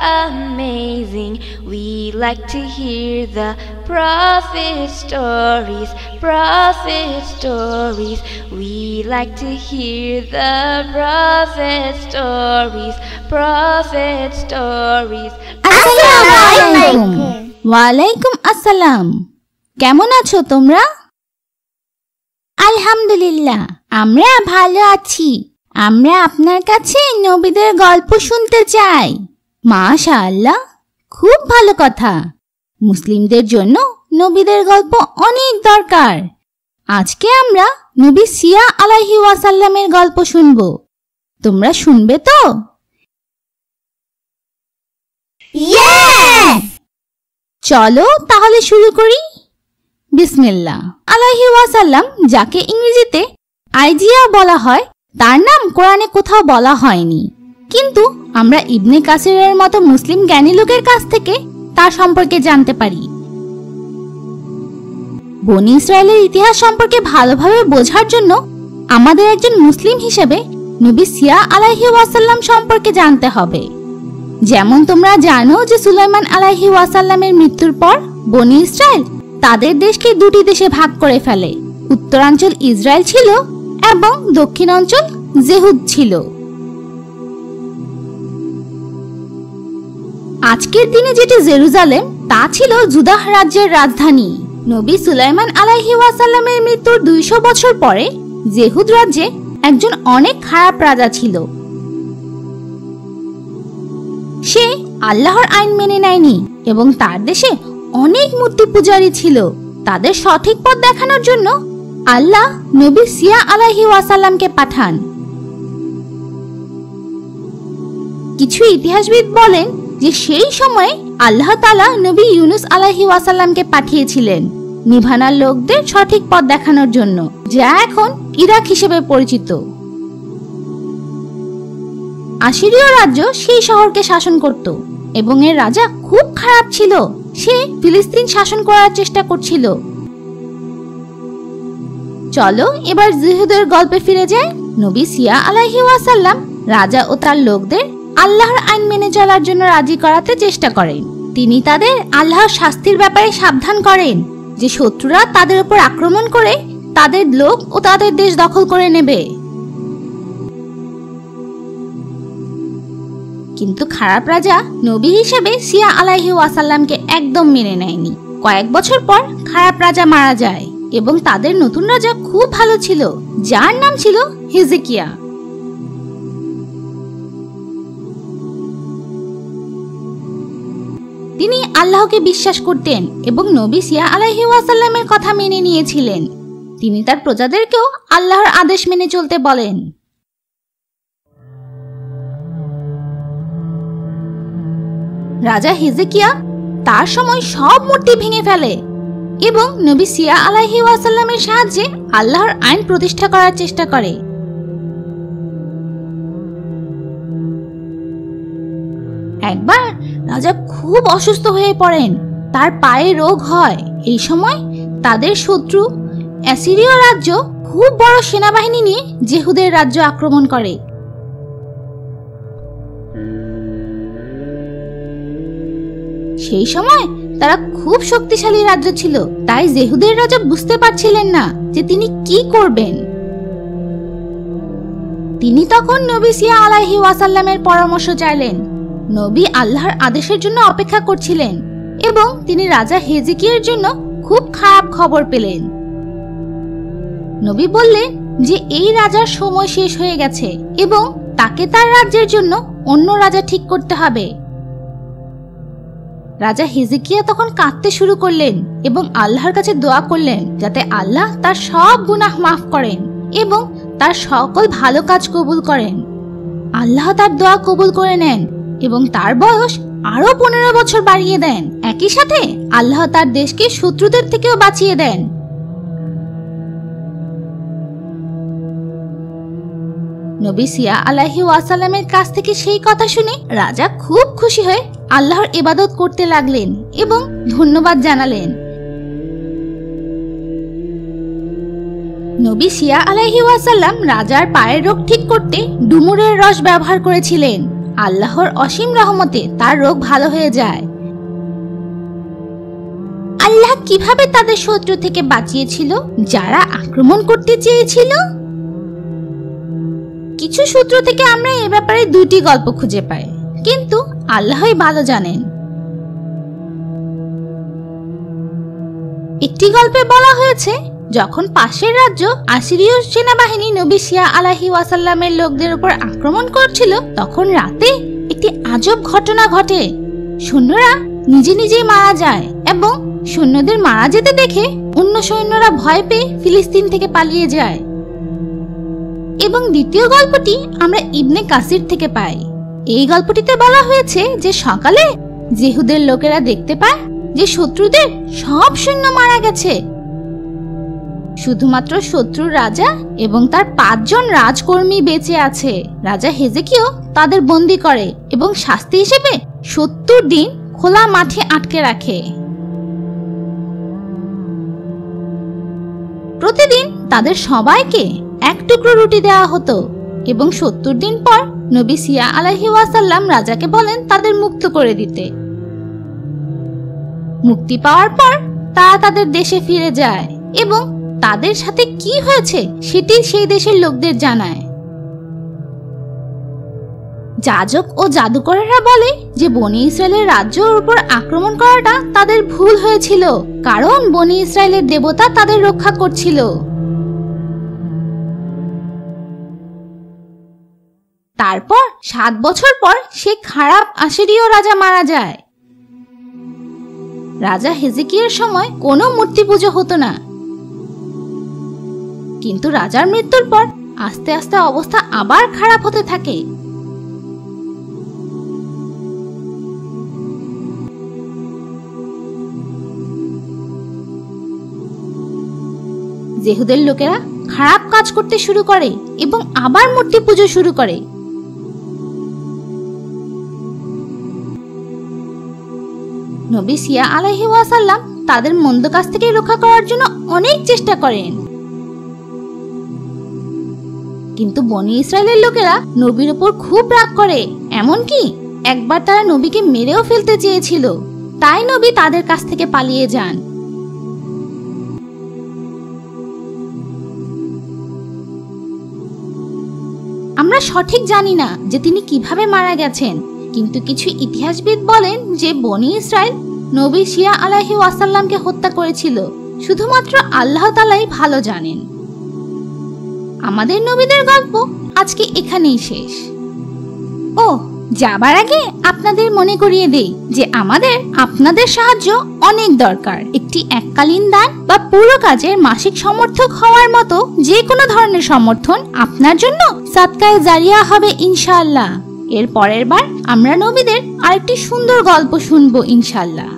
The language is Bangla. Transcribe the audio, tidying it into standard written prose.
amazing. We like to hear the prophet stories, prophet stories. We like to hear the prophet stories, prophet stories. আসসালামু আলাইকুম। ওয়ালাইকুম আসসালাম। কেমন আছো তোমরা? আলহামদুলিল্লাহ, আমরা ভালো আছি। আমরা আপনার কাছে নবীদের গল্প শুনতে চাই। মাশাআল্লাহ, খুব ভালো কথা। মুসলিমদের জন্য নবীদের গল্প অনেক দরকার। আজকে আমরা নবী সিয়া আলাইহি ওয়াসাল্লামের গল্প শুনব। তোমরা শুনবে তো? চলো তাহলে শুরু করি। বিসমিল্লাহ। আলাইহি ওয়াসাল্লাম, যাকে ইংরেজিতে আইজিয়া বলা হয়, তার নাম কোরআনে কোথাও বলা হয়নি, কিন্তু আমরা ইবনে কাসিরের মতো মুসলিম জ্ঞানী লোকের কাছ থেকে তার সম্পর্কে জানতে পারি। বনি ইসরায়েলের ইতিহাস সম্পর্কে ভালোভাবে বোঝার জন্য আমাদের একজন মুসলিম হিসেবে নবী সিয়া আলাইহি ওয়াসাল্লাম সম্পর্কে জানতে হবে। যেমন তোমরা জানো যে সুলাইমান আলাইহি ওয়াসাল্লামের মৃত্যুর পর বনি ইসরায়েল তাদের দেশকে দুটি দেশে ভাগ করে ফেলে। উত্তরাঞ্চল ইসরায়েল ছিল এবং দক্ষিণাঞ্চল জেহুদ ছিল। আজকের দিনে যেটি জেরুজালেম, তা ছিল জুদাহ রাজ্যের রাজধানী। নবী সুলাইমান আলাইহি ওয়াসাল্লামের মৃত্যুর 200 বছর পরে জেহুদ রাজ্যে একজন অনেক খারাপ রাজা ছিল। সে আল্লাহর আইন মেনে নেয়নি এবং তার দেশে অনেক মূর্তি পূজারী ছিল। তাদের সঠিক পথ দেখানোর জন্য আল্লাহ নবী সিয়া আলাইহি ওয়াসাল্লামকে পাঠান। কিছু ইতিহাসবিদ বলেন যে সেই সময়ে আল্লাহ তাআলা নবী ইউনুস আলাইহি ওয়াসাল্লামকে পাঠিয়েছিলেন নিভানার লোকদের সঠিক পথ দেখানোর জন্য, যা এখন ইরাক হিসেবে পরিচিত। আশিরীয় রাজ্য সেই শহরকে শাসন করত এবং এর রাজা খুব খারাপ ছিল। সে ফিলিস্তিন শাসন করার চেষ্টা করছিল। চলো এবার জিহুদের গল্পে ফিরে যাই। নবী সিয়া আলাইহি ওয়াসাল্লাম রাজা ও তার লোকদের আল্লাহর আইন মেনে চলার জন্য রাজি করাতে চেষ্টা করেন। তিনি তাদের আল্লাহর শাস্তির ব্যাপারে সাবধান করেন যে শত্রুরা তাদের উপর আক্রমণ করে তাদের লোক ও তাদের দেশ দখল করে নেবে। কিন্তু খারাপ রাজা নবী হিসেবে সিয়া আলাইহি ওয়াসাল্লামকে একদম মেনে নেয়নি। কয়েক বছর পর খারাপ রাজা মারা যায় এবং তাদের নতুন রাজা খুব ভালো ছিল, যার নাম ছিল হিজকিয়া। তিনি আল্লাহকে বিশ্বাস করতেন এবং নবী সিয়া আলাইহি ওয়াসাল্লামের কথা মেনে নিয়েছিলেন। তিনি তার প্রজাদেরকেও আল্লাহর আদেশ মেনে চলতে বলেন। রাজা হিজকিয়া তার সময় সব মূর্তি ভেঙে ফেলে এবং নবী সিয়া আলাইহি ওয়াসাল্লামের সাহায্যে আল্লাহর আইন প্রতিষ্ঠা করার চেষ্টা করে। একবার রাজা খুব অসুস্থ হয়ে পড়েন, তার পায়ে রোগ হয়। এই সময় তাদের শত্রু অ্যাসিরীয় রাজ্য খুব বড় সেনাবাহিনী নিয়ে জেহুদের রাজ্য আক্রমণ করে। সেই সময় তারা খুব শক্তিশালী রাজ্য ছিল, তাই জেহুদের রাজা বুঝতে পারছিলেন না যে তিনি কি করবেন। তিনি তখন নবী সিয়া আলাইহি ওয়াসাল্লামের পরামর্শ চাইলেন। নবী আল্লাহর আদেশের জন্য অপেক্ষা করছিলেন এবং তিনি রাজা হিজকিয়ার জন্য খুব খারাপ খবর পেলেন। নবী বললেন যে এই রাজার সময় শেষ হয়ে গেছে এবং তাকে তার রাজ্যের জন্য অন্য রাজা ঠিক করতে হবে। রাজা হিজকিয়া তখন কাঁদতে শুরু করলেন এবং আল্লাহর কাছে দোয়া করলেন যাতে আল্লাহ তার সব গুনাহ মাফ করেন এবং তার সকল ভালো কাজ কবুল করেন। আল্লাহ তার দোয়া কবুল করে নেন এবং তার বয়স আরো 15 বছর বাড়িয়ে দেন। একই সাথে আল্লাহ তার দেশকে শত্রুদের থেকেও বাঁচিয়ে দেন। নবী সিয়া আলাইহি ওয়াসাল্লামের কাছ থেকে সেই কথা শুনে রাজা খুব খুশি হয়ে আল্লাহর ইবাদত করতে লাগলেন এবং ধন্যবাদ জানালেন। নবী সিয়া আলাইহি ওয়াসাল্লাম রাজার পায়ের রোগ ঠিক করতে ডুমুরের রস ব্যবহার করেছিলেন আল্লাহর অসীম রহমতে তার রোগ ভালো হয়ে যায়। আল্লাহ কিভাবে তাদের শত্রু থেকে বাঁচিয়েছিল যারা আক্রমণ করতে চেয়েছিল? কিছু সূত্র থেকে আমরা এ ব্যাপারে দুটি গল্প খুঁজে পাই, কিন্তু আল্লাহই ভালো জানেন। একটি গল্পে বলা হয়েছে, যখন পাশের রাজ্য আসিরীয় সেনাবাহিনী নবী সিয়া আলাইহি ওয়াসাল্লামের লোকদের উপর আক্রমণ করছিল, তখন রাতে একটি আজব ঘটনা ঘটে। সৈন্যরা নিজে নিজেই মারা যায় এবং সৈন্যদের মারা যেতে দেখে অন্য সৈন্যরা ভয় পেয়ে ফিলিস্তিন থেকে পালিয়ে যায়। এবং দ্বিতীয় গল্পটি আমরা ইবনে কাসির থেকে পাই। এই গল্পটিতে বলা হয়েছে যে সকালে জেহুদের লোকেরা দেখতে পায় যে শত্রুদের সব সৈন্য মারা গেছে, শুধুমাত্র শত্রুর রাজা এবং তার 5 জন রাজকর্মী বেঁচে আছে। রাজা হেজেকিয়া তাদের বন্দী করে এবং শাস্তি হিসেবে 70 দিন খোলা মাঠে আটকে রাখে। প্রতিদিন তাদের সবাইকে এক টুকরো রুটি দেওয়া হতো এবং 70 দিন পর নবী সিয়া আলাইহি ওয়াসাল্লাম রাজাকে বলেন তাদের মুক্ত করে দিতে। মুক্তি পাওয়ার পর তারা তাদের দেশে ফিরে যায় এবং তাদের সাথে কি হয়েছে সেটি সেই দেশের লোকদের জানায়। যাজক ও জাদুকরেরা বলে যে বনি ইসরায়েলের রাজ্যের উপর আক্রমণ করাটা তাদের ভুল হয়েছিল, কারণ বনি ইসরায়েলের দেবতা তাদের রক্ষা করছিল। তারপর 7 বছর পর সে খারাপ আসিরীয় রাজা মারা যায়। রাজা হেজেকিয়ার সময় কোনো মূর্তি পুজো হতো না, কিন্তু রাজার মৃত্যুর পর আস্তে আস্তে অবস্থা আবার খারাপ হতে থাকে। জেহুদের লোকেরা খারাপ কাজ করতে শুরু করে এবং আবার মূর্তি পুজো শুরু করে। নবী সিয়া আলাইহি ওয়াসাল্লাম তাদের মন্দ কাজ থেকে রক্ষা করার জন্য অনেক চেষ্টা করেন, কিন্তু বনি ইসরায়েলের লোকেরা নবীর উপর খুব রাগ করে, এমনকি একবার তারা নবীকে মেরেও ফেলতে চেয়েছিল। তাই নবী তাদের কাছ থেকে পালিয়ে যান। আমরা সঠিক জানি না যে তিনি কিভাবে মারা গেছেন, কিন্তু কিছু ইতিহাসবিদ বলেন যে বনি ইসরায়েল নবী সিয়া আলাইহি ওয়াসাল্লামকে হত্যা করেছিল। শুধুমাত্র আল্লাহ তাআলাই ভালো জানেন। আমাদের নবীদের গল্প আজকে এখানেই শেষ। ও যাবার আগে আপনাদের মনে করিয়ে দেই যে আমাদের আপনাদের সাহায্য অনেক দরকার। একটি এককালীন দান বা পুরো কাজের মাসিক সমর্থক হওয়ার মতো যে কোনো ধরনের সমর্থন আপনার জন্য সাদকায়ে জারিয়া হবে ইনশাআল্লাহ। এর পরের বার আমরা নবীদের আরেকটি সুন্দর গল্প শুনবো ইনশাআল্লাহ।